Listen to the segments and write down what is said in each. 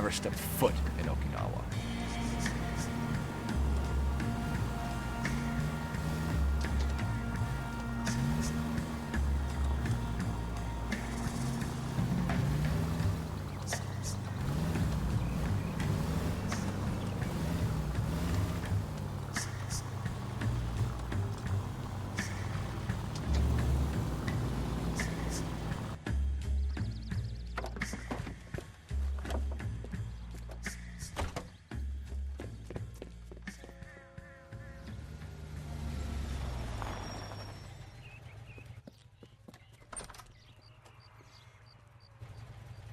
ever stepped foot in Okinawa.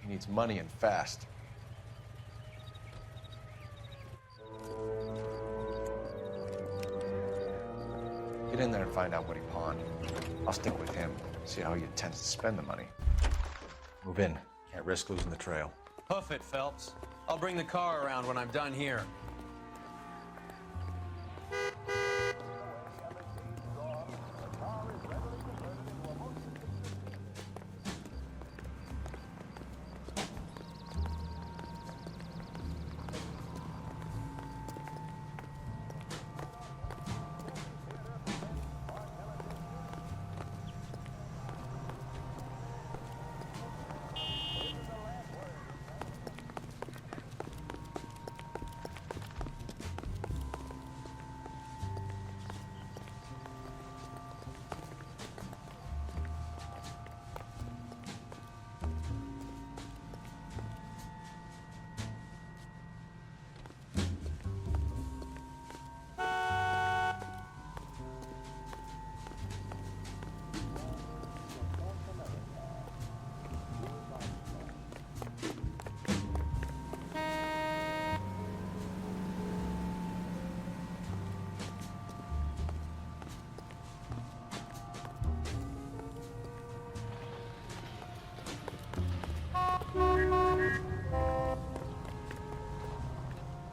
He needs money and fast. Get in there and find out what he pawned. I'll stick with him, see how he intends to spend the money. Move in. Can't risk losing the trail. Hoof it, Phelps. I'll bring the car around when I'm done here.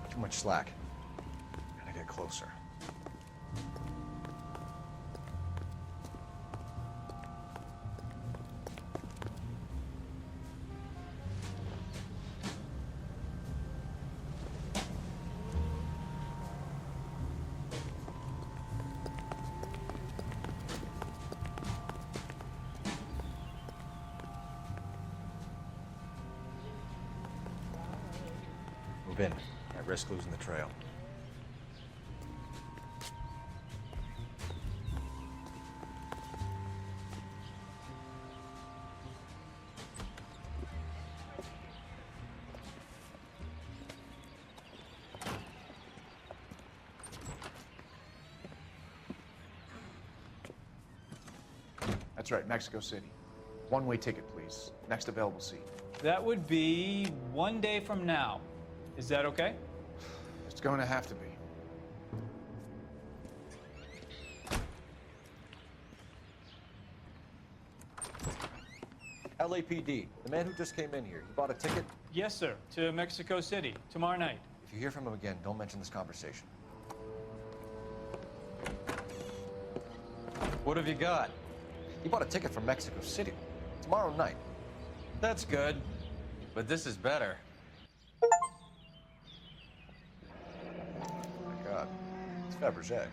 Too much slack. Gotta get closer. Move in. Can't risk losing the trail. That's right, Mexico City. One-way ticket, please. Next available seat. That would be 1 day from now. Is that okay? It's going to have to be. LAPD, the man who just came in here, he bought a ticket? Yes, sir. To Mexico City, tomorrow night. If you hear from him again, don't mention this conversation. What have you got? He bought a ticket from Mexico City. Tomorrow night. That's good. But this is better. Oh my God. It's Fabergé.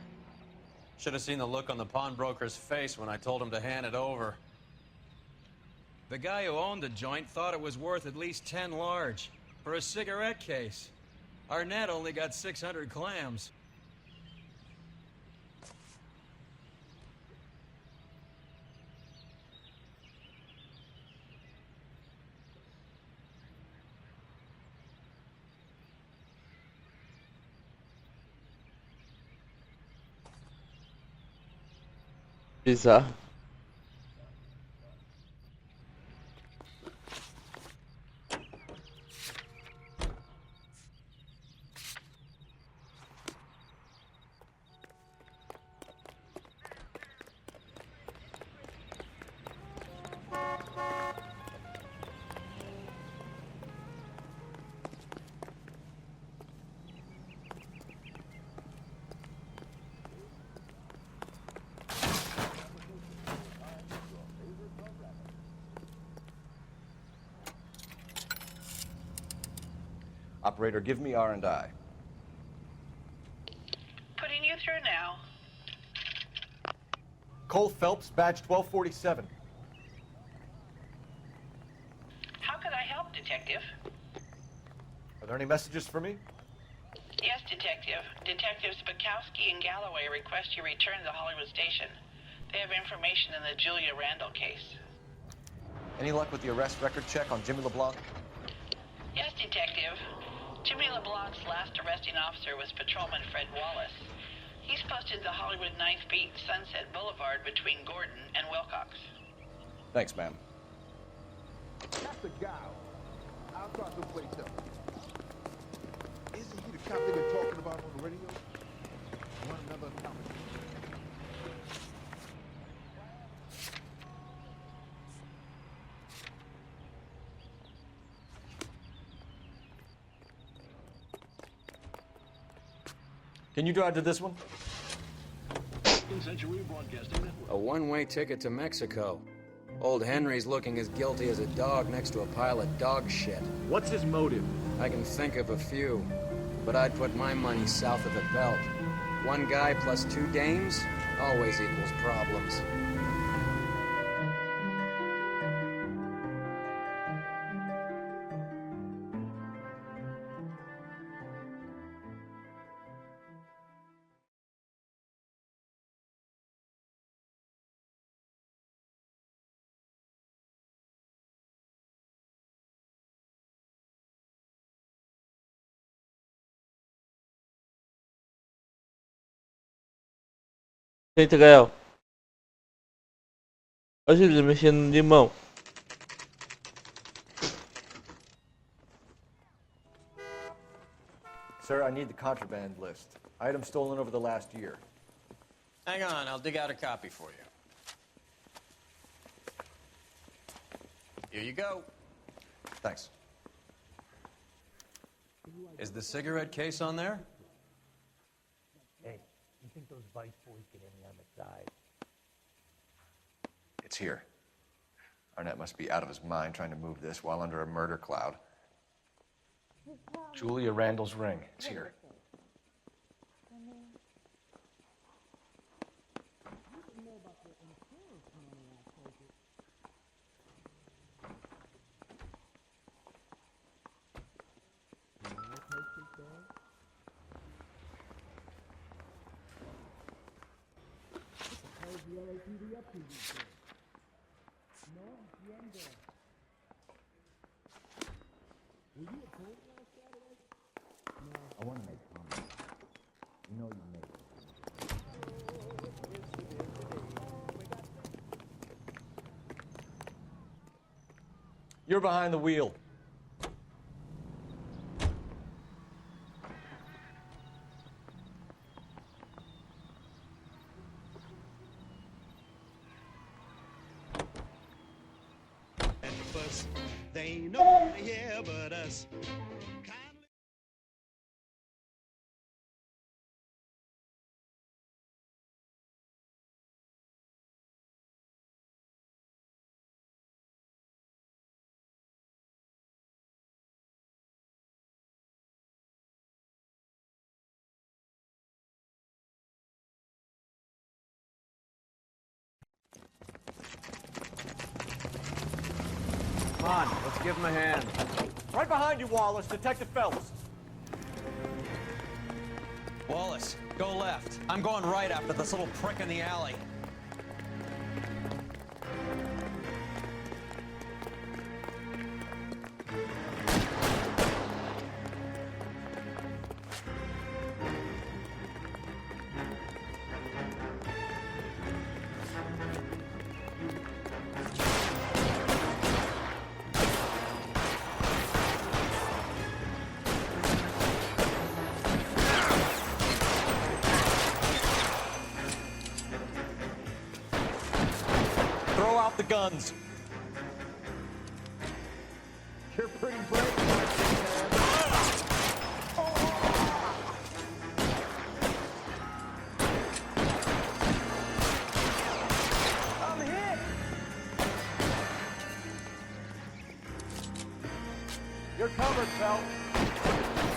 Should have seen the look on the pawnbroker's face when I told him to hand it over. The guy who owned the joint thought it was worth at least 10 large for a cigarette case. Arnett only got 600 clams. Bizarro. Operator, give me R&I. Putting you through now. Cole Phelps, badge 1247. How could I help, Detective? Are there any messages for me? Yes, Detective. Detectives Bukowski and Galloway request you return to Hollywood Station. They have information in the Julia Randall case. Any luck with the arrest record check on Jimmy LeBlanc? Yes, Detective. Jimmy LeBlanc's last arresting officer was Patrolman Fred Wallace. He's posted to Hollywood 9th Beat Sunset Boulevard between Gordon and Wilcox. Thanks, ma'am. That's the guy. I'll start to play up. Isn't he the cop they've been talking about on the radio? One another topic. Can you drive to this one? A one-way ticket to Mexico. Old Henry's looking as guilty as a dog next to a pile of dog shit. What's his motive? I can think of a few, but I'd put my money south of the belt. One guy plus two dames always equals problems. Eita, Gael. Olha ele mexendo no limão. Sir, I need the contraband list. Items stolen over the last year. Hang on, I'll dig out a copy for you. Here you go. Thanks. Is the cigarette case on there? Hey, you think those Vice boys get any on the side? It's here. Arnett must be out of his mind trying to move this while under a murder cloud. Julia Randall's ring. It's here. I want to make comments. You know you make it. You're behind the wheel. They ain't nobody here but us. Come on, let's give him a hand. Right behind you, Wallace. Detective Phelps. Wallace, go left. I'm going right after this little prick in the alley. Throw out the guns. You're pretty brave. I'm hit. You're covered, Phelps.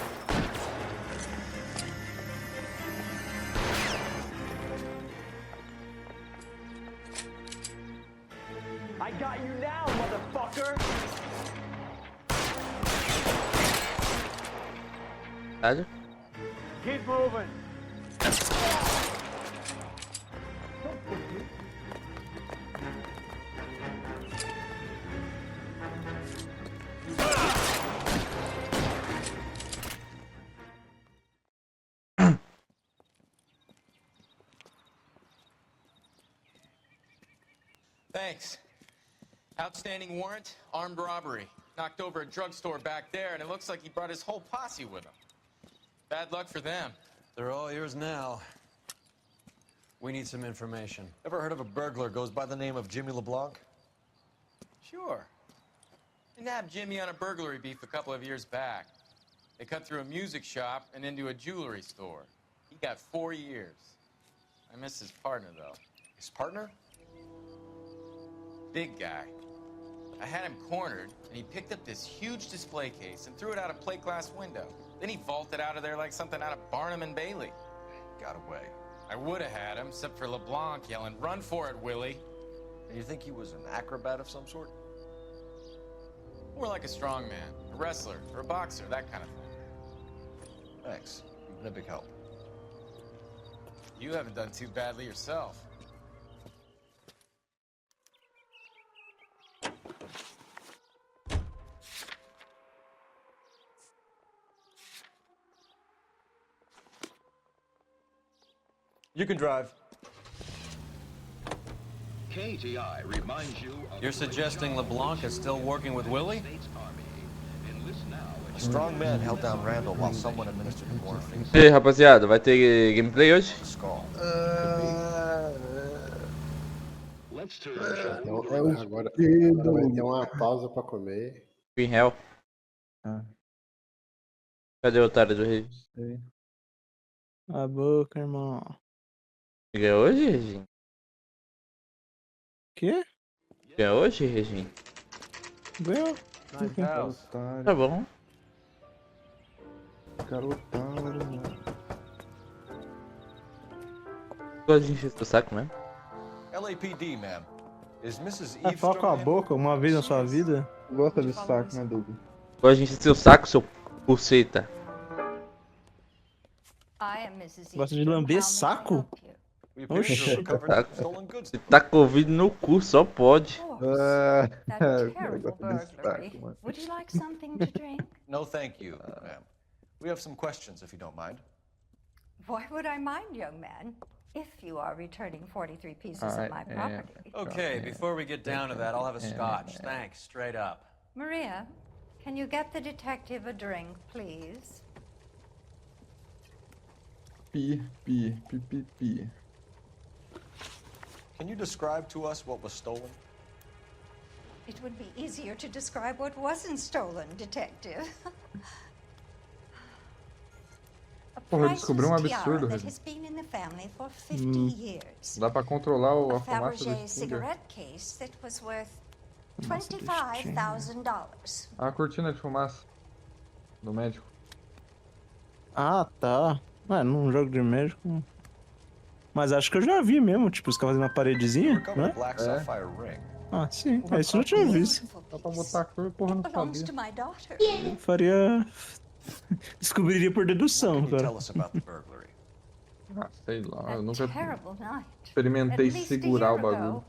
got you now, motherfucker! Caralho. Keep moving. Thanks. Outstanding warrant, armed robbery. Knocked over a drugstore back there, and it looks like he brought his whole posse with him. Bad luck for them. They're all yours now. We need some information. Ever heard of a burglar goes by the name of Jimmy LeBlanc? Sure. They nabbed Jimmy on a burglary beef a couple of years back. They cut through a music shop and into a jewelry store. He got 4 years. I miss his partner, though. His partner? Big guy. I had him cornered, and he picked up this huge display case and threw it out a plate glass window. Then he vaulted out of there like something out of Barnum and Bailey. Got away. I would have had him, except for LeBlanc yelling, "Run for it, Willie!" And you think he was an acrobat of some sort? More like a strongman, a wrestler, or a boxer, that kind of thing. Thanks. You've been a big help. You haven't done too badly yourself. You can drive. KTI reminds you of You're suggesting LeBlanc is still working with Willie? A strong man held down Randall while someone administered him morphine. E aí, rapaziada, vai ter gameplay hoje? Skull. Agora vai ter uma pausa pra comer. Em hell. Cadê o otário do rei? A boca, irmão. Ganha hoje, Regin? Quê? Ganha hoje, Regin? Ganhou. Tá bom. Garotário, mano. Gosto de encher o saco mesmo. LAPD, ma'am. Is Mrs. É só com a boca uma vez na sua vida? Gosta de saco, né, Doug? Gosto de encher seu saco, seu buceta. Gosta de lamber saco? Oxi. Você tá com o ouvido no cu, só pode. No, thank you, ma'am. We have some questions, if you don't mind. Why would I mind, young man? If you are returning 43 pieces of my property. Okay, before we get down to that, I'll have a scotch. Thanks, straight up. Maria, can you get the detective a drink, please? Pi. Can you describe to us what was stolen? It would be easier to describe what wasn't stolen, detective. Porra, eu descobri um absurdo, that Regin. has been in the family for 50 years. Dá pra controlar a A fumaça do Fabergé Stinger. cigarette case that was worth $25,000. A cortina de fumaça do médico. Ah, tá. Ué, num jogo de médico. Mas acho que eu já vi mesmo, tipo, os caras fazendo uma paredezinha, Recovered né? black sapphire ring. Ah, sim. É isso eu já tinha visto. Dá pra botar a cor, porra, não Belongs sabia. to my daughter. Eu faria... Descobriria por dedução, What can you cara. tell us about the burglary? Ah, sei lá, eu A nunca terrible night. experimentei At least a segurar year o bagulho. ago.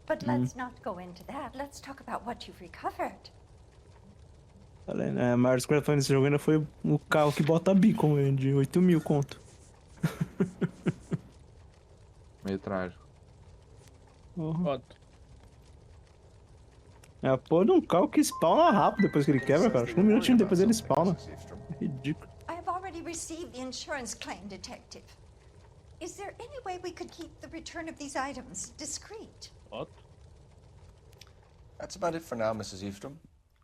But let's not go into that. Let's talk about what you've recovered. A maior coisa foi nesse jogo ainda foi o carro que bota beacon, velho, de 8 mil conto. Meio trágico. É a porra de um carro que spawna rápido depois que ele quebra, cara. Acho que um minutinho depois ele spawna. É ridículo. I have already received the insurance claim, detective. Is there any way we could keep the return of these items discreet? That's about it for now, Mrs. Eastrom.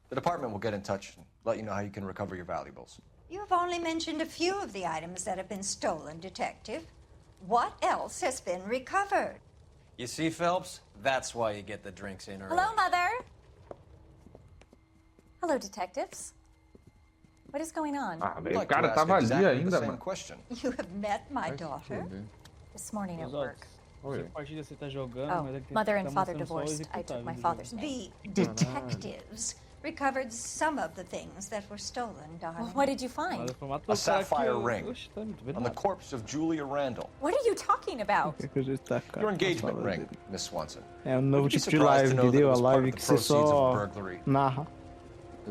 The department will get in touch and let you know how you can recover your valuables. You have only mentioned a few of the items that have been stolen, detective. What else has been recovered? You see, Phelps? That's why you get the drinks in early. Hello, Mother. Hello, detectives. What is going on? Ah, velho, o cara tava ali ainda, mano. Question. You have met my daughter? This morning at work. Essa partida você tá jogando, Oh, mas aqui mother tá and father mostrando só o divorced. I took my executável do father's jogo. name. The detectives recovered some of the things that were stolen, darling. Well, what did you find? Mas eu matou A o cara aqui, sapphire eu- ring Oxe, tá muito on the verdade. corpse of Julia Randall. What are you talking about? Por que a gente tá cá? Your engagement ring, Miss Swanson. É um novo Would you be tipo de surprised live, to know that entendeu? it A was part live of the que você proceeds of só burglary? narra.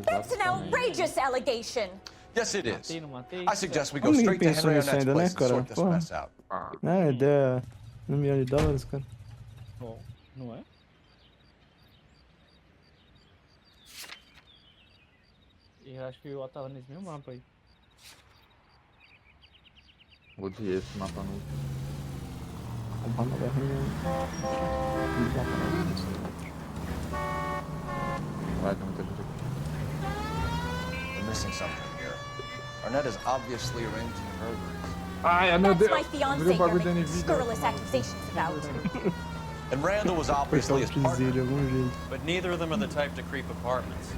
That's an outrageous allegation. Yes, it is. Matei, não matei? I suggest we go Ninguém straight to pensou Henry nisso Arnett's ainda, né, place and cara? sort this Porra. mess out. É, ideia $1 milhão, cara. Bom, não é? Eu acho que eu tava nesse mesmo mapa aí. Odiei esse mapa novo. Vai, tem muita gente aqui. We're missing something here. Arnett is obviously arranging burglaries. Ai, meu That's Deus! my fiance Virou you're bagulho da making Nvidia. scurrilous accusations about. And Randall was obviously his de partner. algum jeito. But neither of them are the type to creep apartments.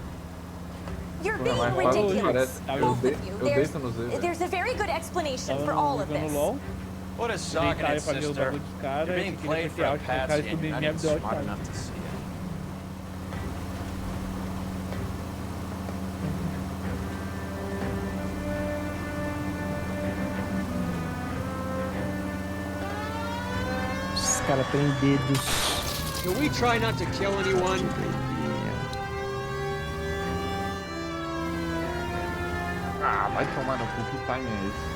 You're Pô, being mas fala, ridiculous. parece- Both of you. eu deito no Z, velho. There's a very good explanation for all of Jogando this. LOL, What is sucking deitaram it, pra ver o sister? bagulho dos caras, You're e being queria played ter for a áudio, o cara patsy and descobriu you're minha not do even áudio, smart cara. enough to see it. Esses caras têm dedos. Can we try not to kill anyone? Ah, vai tomar no cu, que time é esse?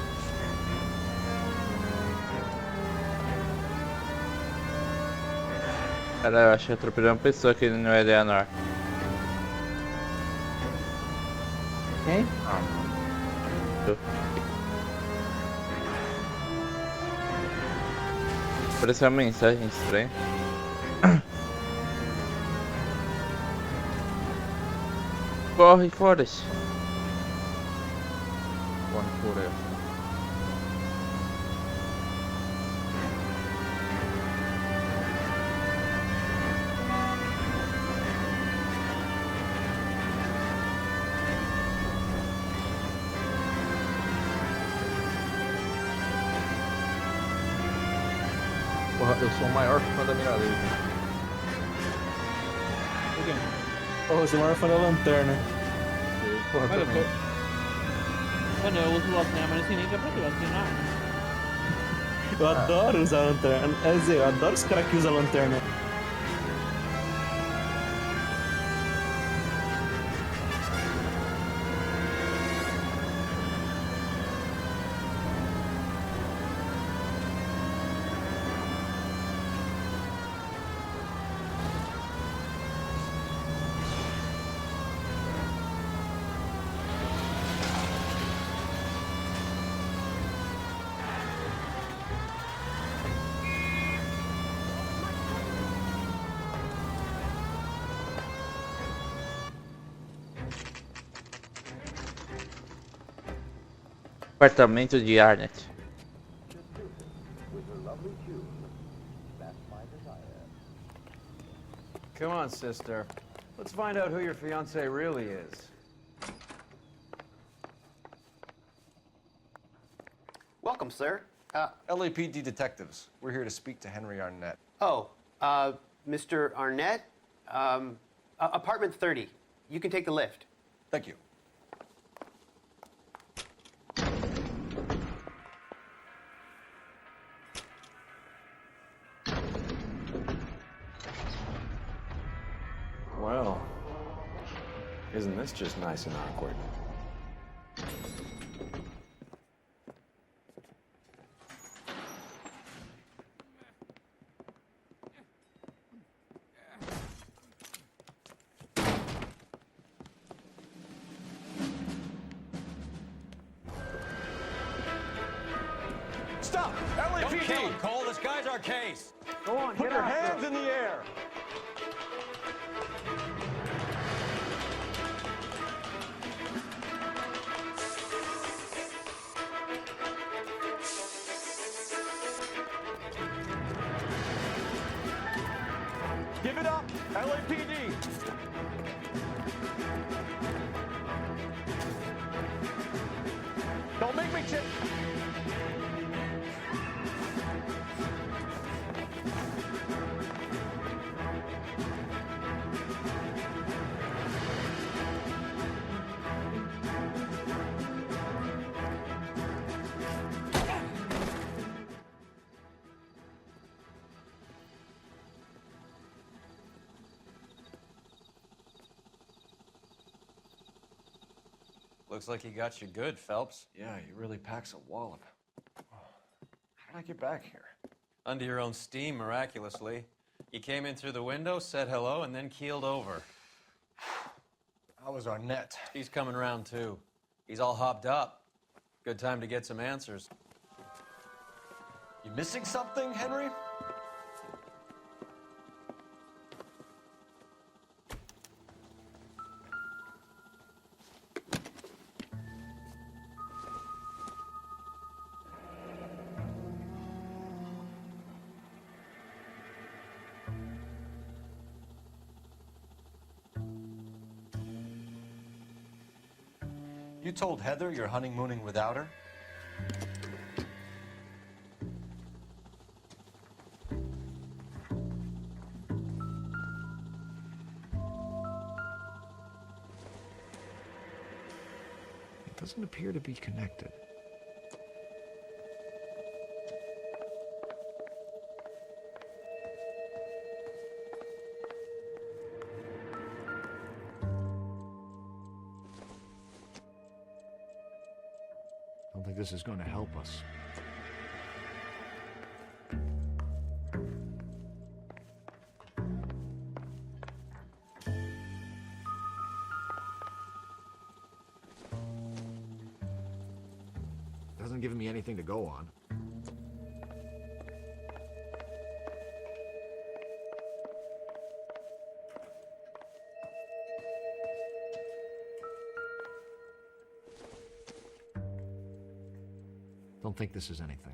Cara, eu acho que atropelei uma pessoa aqui no Eleanor. Quem? Apareceu uma mensagem estranha. Corre, Forrest. Corre por essa. Porra, eu sou o maior fã da Miralei. Porra, você é o maior fã da lanterna. Porra, Olha, também. Mano, eu uso o lanterna, mas não sei nem o que é pra quê, eu não sei nada. Eu adoro usar lanterna. Quer dizer, eu adoro os caras que usam lanterna. Apartamento de Arnett. Come on, sister. Let's find out who your fiance really is. Welcome, sir. LAPD detectives. We're here to speak to Henry Arnett. Mr. Arnett, apartment 30. You can take the lift. Thank you. Well, isn't this just nice and awkward? Stop! Don't kill LAPD! him, Cole. This guy's our case. Go on, Put get your after hands him. in the air. Give it up, LAPD. Don't make me chip. Looks like he got you good, Phelps. Yeah, he really packs a wallop. How did I get back here? Under your own steam, miraculously. You came in through the window, said hello, and then keeled over. How was Arnett? He's coming round, too. He's all hopped up. Good time to get some answers. You missing something, Henry? You told Heather you're honeymooning without her? It doesn't appear to be connected. I don't think this is going to help us. Doesn't give me anything to go on. Don't think this is anything.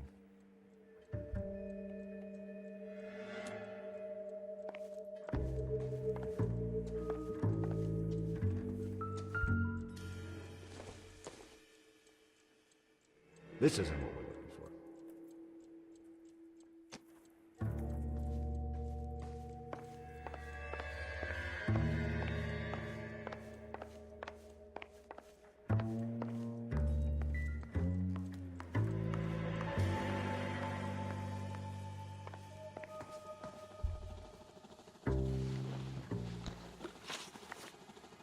This isn't what we're looking for.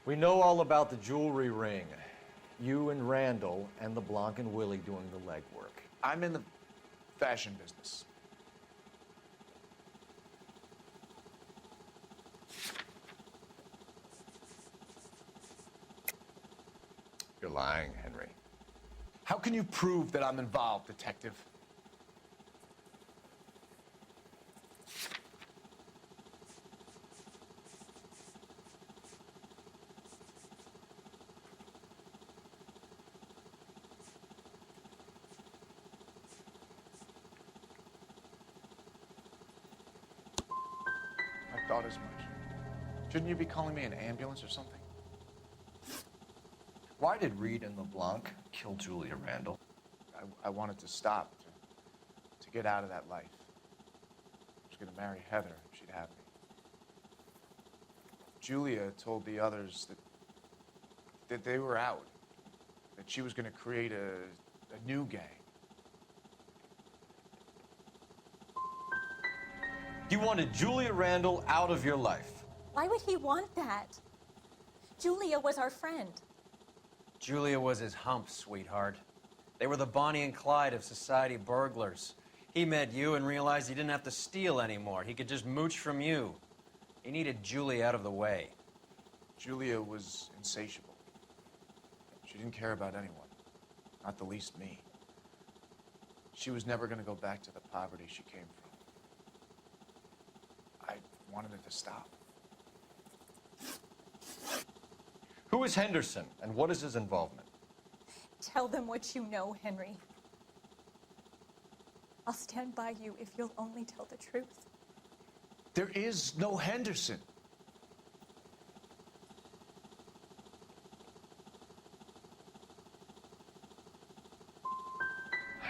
We know all about the jewelry ring. You and Randall and LeBlanc and Willie doing the legwork. I'm in the fashion business. You're lying, Henry. How can you prove that I'm involved, detective? I thought as much. Shouldn't you be calling me an ambulance or something? Why did Reed and LeBlanc kill Julia Randall? I wanted to stop, to get out of that life. I was going to marry Heather if she'd have me. Julia told the others that they were out, that she was going to create a new gang. You wanted Julia Randall out of your life. Why would he want that? Julia was our friend. Julia was his hump, sweetheart. They were the Bonnie and Clyde of society burglars. He met you and realized he didn't have to steal anymore. He could just mooch from you. He needed Julia out of the way. Julia was insatiable. She didn't care about anyone, not the least me. She was never going to go back to the poverty she came from. I wanted it to stop. Who is Henderson, and what is his involvement? Tell them what you know, Henry. I'll stand by you if you'll only tell the truth. There is no Henderson.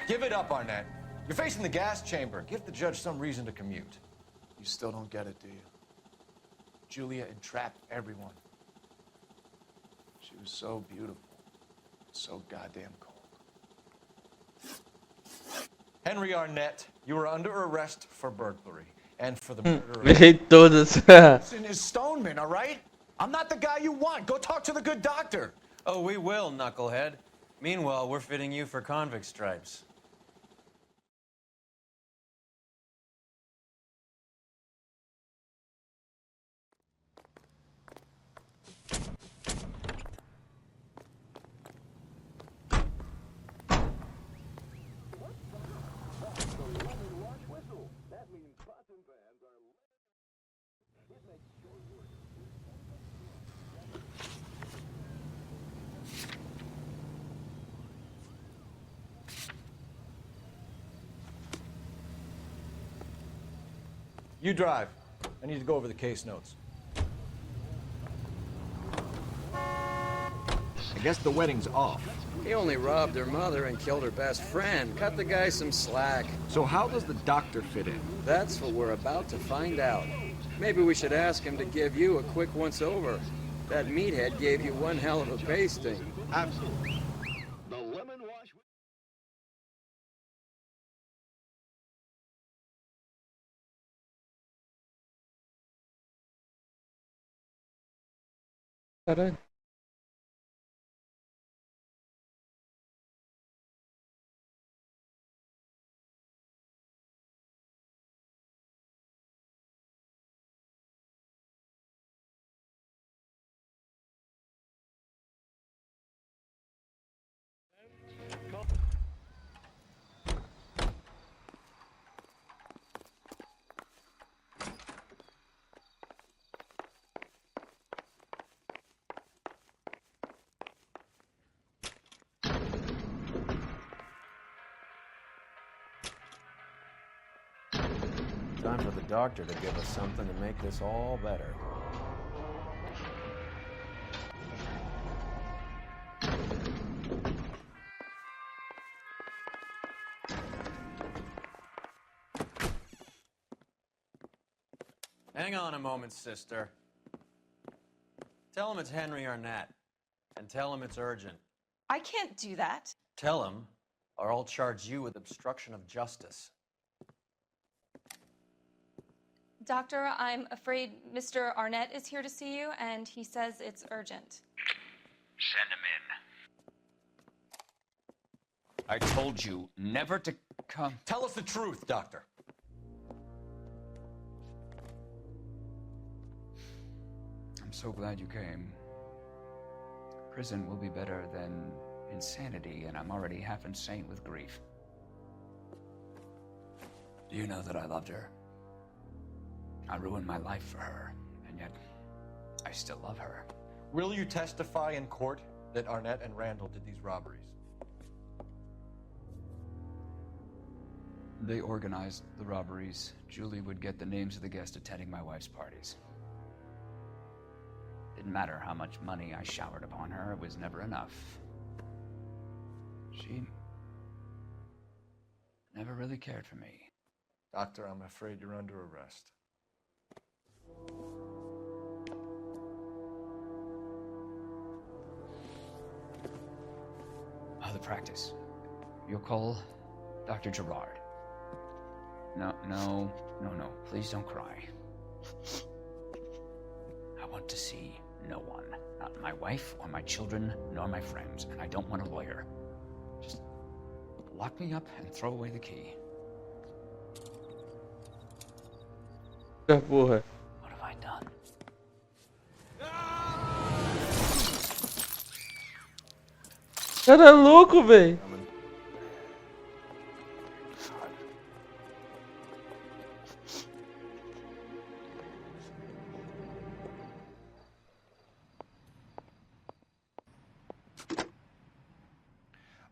Give it up, Arnett. You're facing the gas chamber. Give the judge some reason to commute. You still don't get it, do you? Julia entrapped everyone. She was so beautiful, so goddamn cold. Henry Arnett, you are under arrest for burglary and for the murder Todas. Henderson is Stoneman, all right? I'm not the guy you want. Go talk to the good doctor. Oh, we will, knucklehead. Meanwhile, we're fitting you for convict stripes. You drive. I need to go over the case notes. I guess the wedding's off. He only robbed her mother and killed her best friend. Cut the guy some slack. So how does the doctor fit in? That's what we're about to find out. Maybe we should ask him to give you a quick once-over. That meathead gave you one hell of a pasting. Absolutely. The lemon wash. Caralho. Time for the doctor to give us something to make this all better. Hang on a moment, sister. Tell him it's Henry Arnett, and tell him it's urgent. I can't do that. Tell him, or I'll charge you with obstruction of justice. Doctor, I'm afraid Mr. Arnett is here to see you, and he says it's urgent. Send him in. I told you never to come. Tell us the truth, Doctor. I'm so glad you came. Prison will be better than insanity, and I'm already half insane with grief. Do you know that I loved her? I ruined my life for her, and yet I still love her. Will you testify in court that Arnett and Randall did these robberies? They organized the robberies. Julie would get the names of the guests attending my wife's parties. Didn't matter how much money I showered upon her, it was never enough. She never really cared for me. Doctor, I'm afraid you're under arrest. The practice. You'll call Dr. Gerard. No. Please don't cry. I want to see no one. Not my wife or my children, nor my friends. And I don't want a lawyer. Just lock me up and throw away the key. Porra. What have I done? Cara louco, velho.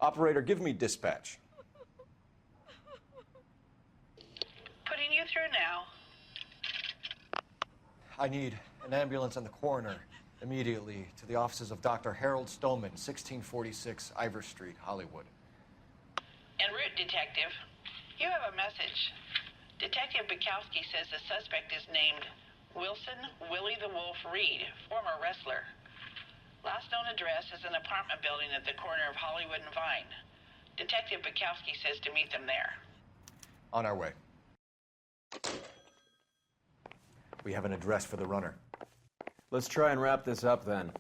Operator, give me dispatch. Putting you through now. I need an ambulance and the coroner immediately to the offices of Dr. Harold Stoneman, 1646 Ivor Street, Hollywood. En route, Detective. You have a message. Detective Bukowski says the suspect is named Wilson Willie the Wolf Reed, former wrestler. Last known address is an apartment building at the corner of Hollywood and Vine. Detective Bukowski says to meet them there. On our way. We have an address for the runner. Let's try and wrap this up then.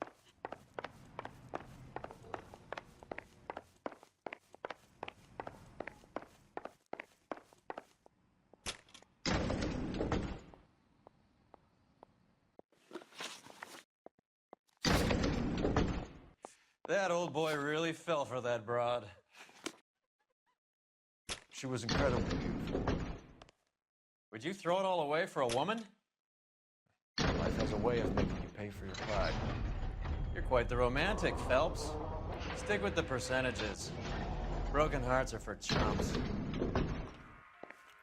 That old boy really fell for that broad. She was incredibly beautiful. Would you throw it all away for a woman? Life has a way of making you pay for your pride. You're quite the romantic, Phelps. Stick with the percentages. Broken hearts are for chumps.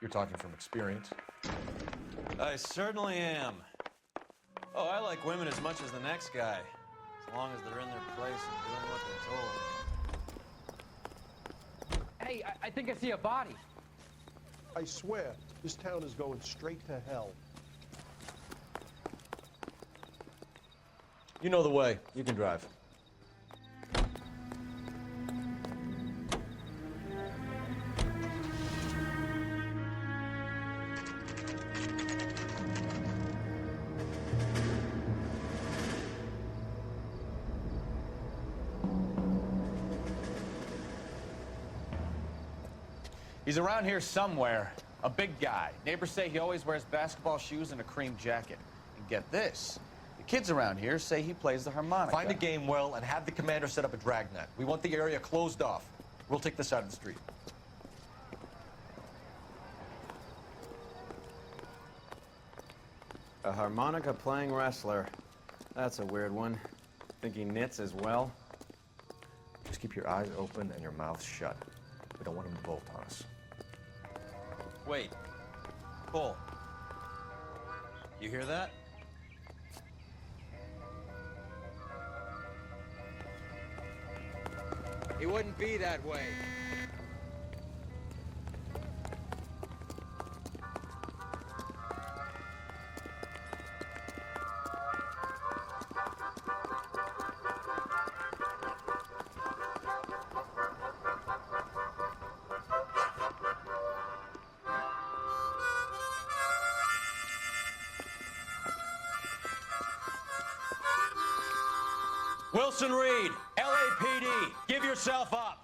You're talking from experience. I certainly am. Oh, I like women as much as the next guy. As long as they're in their place and doing what they're told. Hey, I think I see a body. I swear, this town is going straight to hell. You know the way. You can drive. He's around here somewhere. A big guy. Neighbors say he always wears basketball shoes and a cream jacket. And get this. The kids around here say he plays the harmonica. Find a game well and have the commander set up a dragnet. We want the area closed off. We'll take this side of the street. A harmonica playing wrestler. That's a weird one. Think he knits as well? Just keep your eyes open and your mouth shut. We don't want him to bolt on us. Wait. Cole. You hear that? He wouldn't be that way. Wilson Reed, LAPD, give yourself up.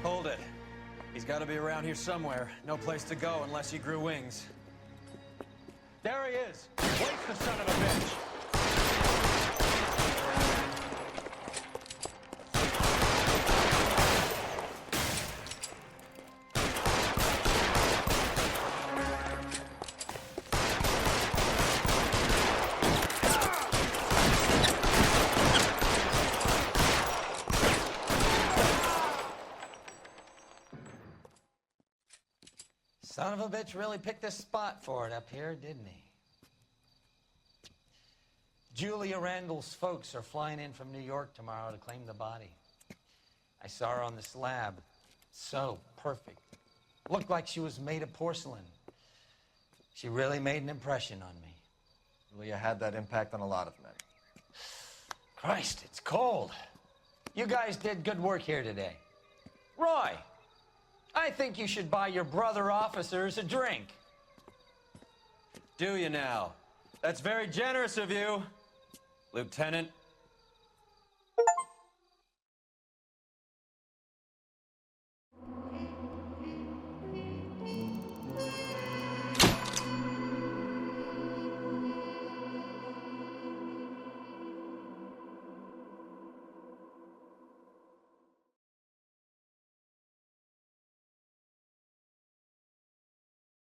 Hold it. He's got to be around here somewhere. No place to go unless he grew wings. There he is! Waste the son of a bitch! Son of a bitch really picked this spot for it up here, didn't he? Julia Randall's folks are flying in from New York tomorrow to claim the body. I saw her on the slab. So perfect. Looked like she was made of porcelain. She really made an impression on me. Julia had that impact on a lot of men. Christ, it's cold. You guys did good work here today. Roy, I think you should buy your brother officers a drink. Do you now? That's very generous of you, Lieutenant